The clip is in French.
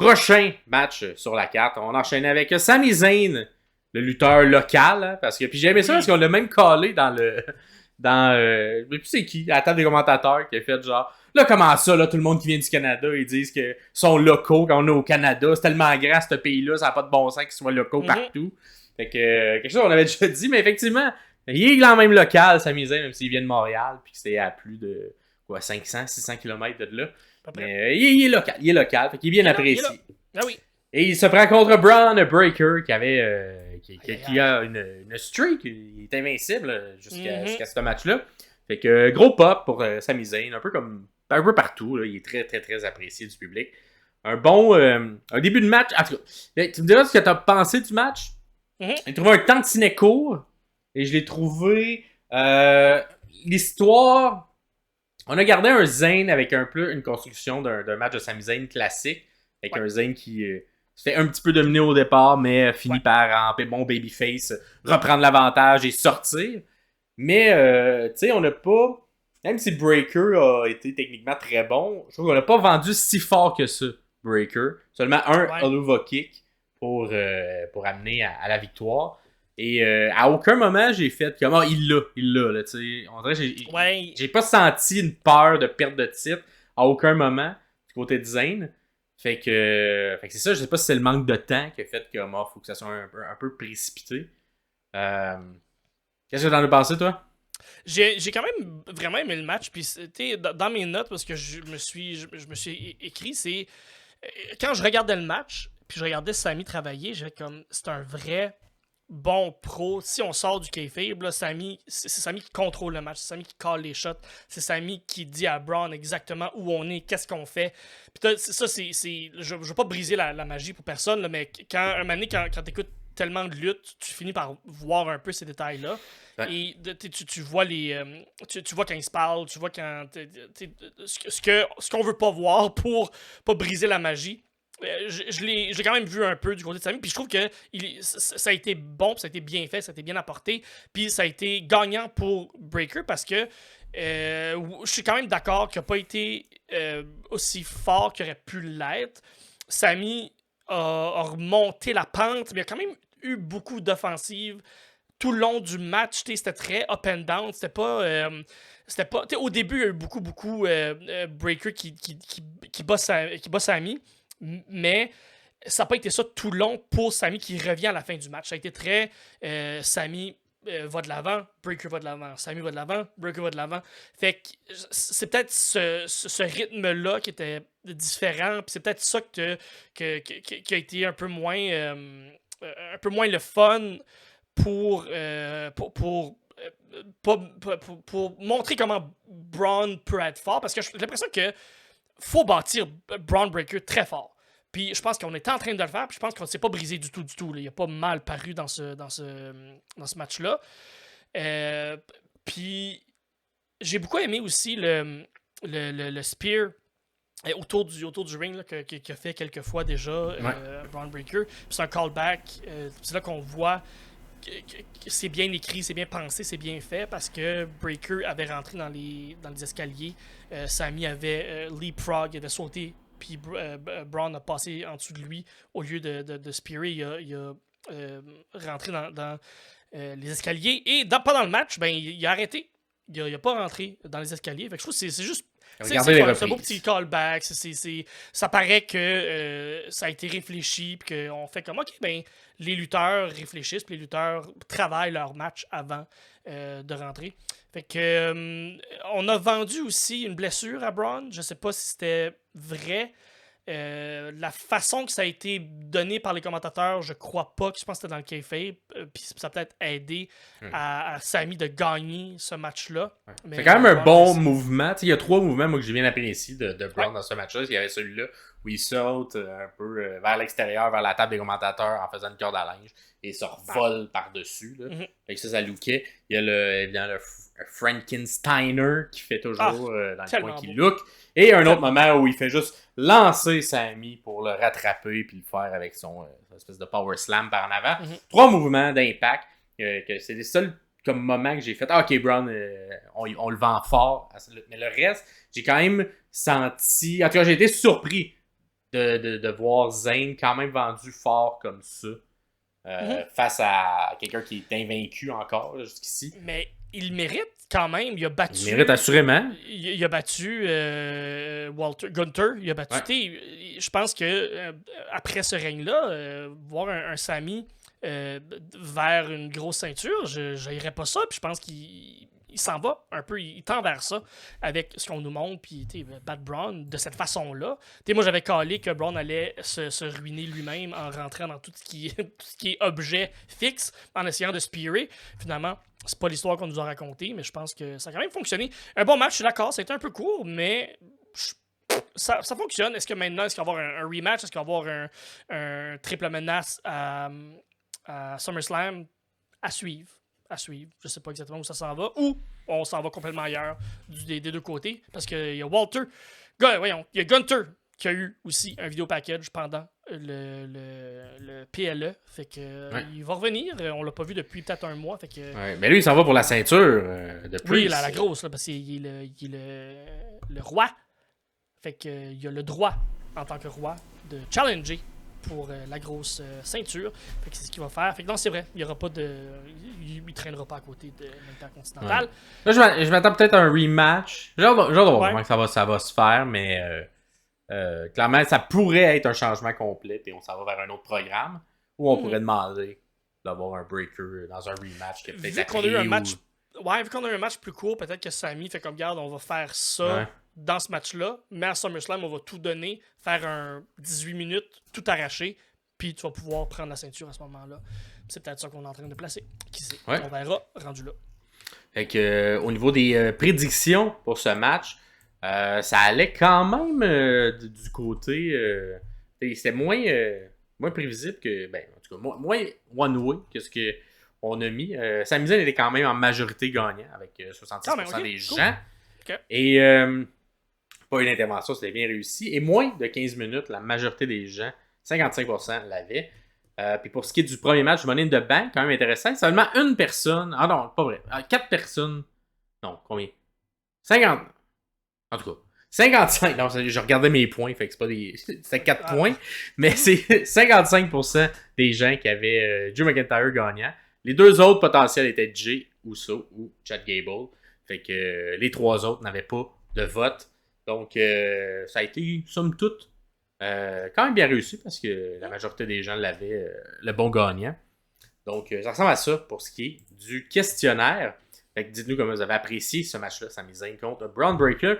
Prochain match sur la carte, on enchaîne avec Sami Zayn, le lutteur local, hein, parce que puis j'ai aimé ça parce qu'on l'a même collé dans je sais plus c'est qui, à la table des commentateurs qui a fait genre là comment ça là tout le monde qui vient du Canada ils disent que sont locaux quand on est au Canada, c'est tellement grand ce pays-là, ça n'a pas de bon sens qu'ils soient locaux partout. Fait que quelque chose qu'on avait déjà dit, mais effectivement, il est quand même local, Sami Zayn, même s'il vient de Montréal, puis que c'est à plus de 500-600 km de là. Mais il est local, fait qu'il est bien apprécié. Ah oui. Et il se prend contre Braun Breaker qui avait qui a une streak, il est invincible jusqu'à ce match-là. Fait que gros pop pour Sami Zayn, un peu partout, là, il est très très très apprécié du public. Un début de match. En tout cas, tu me diras ce que tu as pensé du match. J'ai trouvé un tantinet court et je l'ai trouvé l'histoire. On a gardé un Zayn avec un peu une construction d'un match de Sami Zayn classique. Avec un Zayn qui se fait un petit peu dominer au départ, mais finit par, en bon babyface, reprendre l'avantage et sortir. Mais, tu sais, on n'a pas... Même si Breaker a été techniquement très bon, je trouve qu'on n'a pas vendu si fort que ça, Breaker. Seulement un Oluva Kick pour amener à la victoire. Et à aucun moment, j'ai fait comme il l'a, là, tu sais. On dirait que j'ai pas senti une peur de perte de titre à aucun moment du côté de Zayn. Fait que c'est ça, je sais pas si c'est le manque de temps qui a fait que faut que ça soit un peu précipité. Qu'est-ce que t'en as pensé, toi? J'ai quand même vraiment aimé le match. Puis dans mes notes, parce que je me suis écrit, c'est quand je regardais le match, puis je regardais Sami travailler, j'avais comme c'est un vrai bon pro. Si on sort du kayfabe, là, c'est Sami qui contrôle le match, c'est Sami qui call les shots, c'est Sami qui dit à Braun exactement où on est, qu'est-ce qu'on fait. Puis ça, je veux pas briser la magie pour personne, là, mais un moment donné, quand t'écoutes tellement de lutte, tu finis par voir un peu ces détails-là. Ouais. Et tu vois tu vois quand ils se parlent, tu vois quand ce qu'on veut pas voir pour pas briser la magie. J'ai quand même vu un peu du côté de Sami, puis je trouve que ça a été bon, ça a été bien fait, ça a été bien apporté, puis ça a été gagnant pour Breaker parce que je suis quand même d'accord qu'il n'a pas été aussi fort qu'il aurait pu l'être. Sami a remonté la pente, mais il a quand même eu beaucoup d'offensives tout le long du match. C'était très up and down, c'était pas au début il y a eu beaucoup Breaker qui bat Sami, mais ça n'a pas été ça tout le long pour Sami qui revient à la fin du match. Ça a été très Sami va de l'avant, Breaker va de l'avant, Sami va de l'avant, Breaker va de l'avant. Fait que c'est peut-être ce rythme-là qui était différent, puis c'est peut-être ça qui a été un peu moins le fun pour montrer comment Braun peut être fort, parce que j'ai l'impression que faut bâtir Braun Breaker très fort. Puis je pense qu'on était en train de le faire, puis je pense qu'on ne s'est pas brisé du tout. Là. Il n'a pas mal paru dans ce match-là. Puis j'ai beaucoup aimé aussi le spear autour du ring là, qu'il a fait quelques fois déjà, Braun Breaker. Puis c'est un callback. C'est là qu'on voit que c'est bien écrit, c'est bien pensé, c'est bien fait, parce que Breaker avait rentré dans les escaliers. Sami avait leapfrog, il avait sauté, puis Braun a passé en dessous de lui. Au lieu de spearer, il a rentré dans les escaliers. Et pendant le match, il a arrêté. Il a pas rentré dans les escaliers. Fait que je trouve que c'est juste... C'est un beau petit callback. Ça paraît que ça a été réfléchi, puis qu'on fait comme, OK, les lutteurs réfléchissent, puis les lutteurs travaillent leur match avant de rentrer. Fait que on a vendu aussi une blessure à Braun. Je sais pas si c'était vrai. La façon que ça a été donné par les commentateurs, je crois pas, que je pense que c'était dans le kayfabe, puis ça a peut-être aidé à Sami de gagner ce match-là. Ouais. C'est quand même un bon mouvement. Il y a 3 mouvements moi, que j'ai bien apprécié de Braun dans ce match-là. Il y avait celui-là où il saute un peu vers l'extérieur, vers la table des commentateurs en faisant une corde à linge et se revole par-dessus. Là. Fait que ça lookait. Il y a évidemment le Frankensteiner qui fait toujours dans le coin qui look. Et un autre moment où il fait juste lancer Sami pour le rattraper puis le faire avec son espèce de power slam par en avant. 3 mouvements d'impact. Que c'est les seuls comme moments que j'ai fait. OK, Braun, on le vend fort. Mais le reste, j'ai quand même senti... En tout cas, j'ai été surpris de voir Zayn quand même vendu fort comme ça. Face à quelqu'un qui est invaincu encore là, jusqu'ici. Mais il mérite quand même. Il a battu. Il mérite assurément. Il a battu Gunther. Il a battu. Je pense que après ce règne-là, voir un Sami vers une grosse ceinture, je n'irais pas ça. Puis je pense qu'il s'en va un peu, il tend vers ça avec ce qu'on nous montre, puis battre Braun de cette façon-là. Moi, j'avais calé que Braun allait se ruiner lui-même en rentrant dans tout ce qui est objet fixe, en essayant de spearer. Finalement, c'est pas l'histoire qu'on nous a racontée, mais je pense que ça a quand même fonctionné. Un bon match, je suis d'accord, ça a été un peu court, mais ça fonctionne. Est-ce qu'il va y avoir un rematch? Est-ce qu'il va y avoir un triple menace à SummerSlam? À suivre. Je sais pas exactement où ça s'en va, ou on s'en va complètement ailleurs des deux côtés, parce qu'il y a il y a Gunther qui a eu aussi un vidéo package pendant le PLE, fait que il va revenir, on l'a pas vu depuis peut-être un mois, fait que... mais lui il s'en va pour la ceinture de plus. Oui, la grosse, là, parce qu'il est le roi, fait que il y a le droit en tant que roi de challenger pour la grosse ceinture. Fait que c'est ce qu'il va faire. Fait que non, c'est vrai, il y aura pas de. Il traînera pas à côté de l'Intercontinental. Là, je m'attends peut-être à un rematch. Genre de voir comment ça va se faire, mais clairement, ça pourrait être un changement complet et on s'en va vers un autre programme où on pourrait demander d'avoir un breaker dans un rematch qui est peut-être vu qu'on a eu un match. Ouais, vu qu'on a eu un match plus court, peut-être que Sami fait comme garde, on va faire ça dans ce match-là, mais à SummerSlam, on va tout donner, faire un 18 minutes, tout arracher, puis tu vas pouvoir prendre la ceinture à ce moment-là. C'est peut-être ça qu'on est en train de placer. Qui sait? On verra rendu là. Fait que, au niveau des prédictions pour ce match, ça allait quand même du côté... c'était moins prévisible que... Ben, en tout cas, moins one-way que ce qu'on a mis. Sami Zayn était quand même en majorité gagnant avec 66% des gens. Okay. Et pas une intervention, c'était bien réussi. Et moins de 15 minutes, la majorité des gens, 55% l'avaient. Puis pour ce qui est du premier match, Money in the Bank, quand même intéressant. Seulement une personne. Ah non, pas vrai. 4 personnes. Non, combien 50. En tout cas, 55. Non, je regardais mes points, fait que c'est pas des. C'était 4 points. Mais c'est 55% des gens qui avaient Drew McIntyre gagnant. Les deux autres potentiels étaient Jay Uso ou Chad Gable. Fait que les 3 autres n'avaient pas de vote. Donc, ça a été, somme toute, quand même bien réussi parce que la majorité des gens l'avaient, le bon gagnant. Donc, ça ressemble à ça pour ce qui est du questionnaire. Fait que dites-nous comment vous avez apprécié ce match-là, Sami Zayn contre Braun Breaker.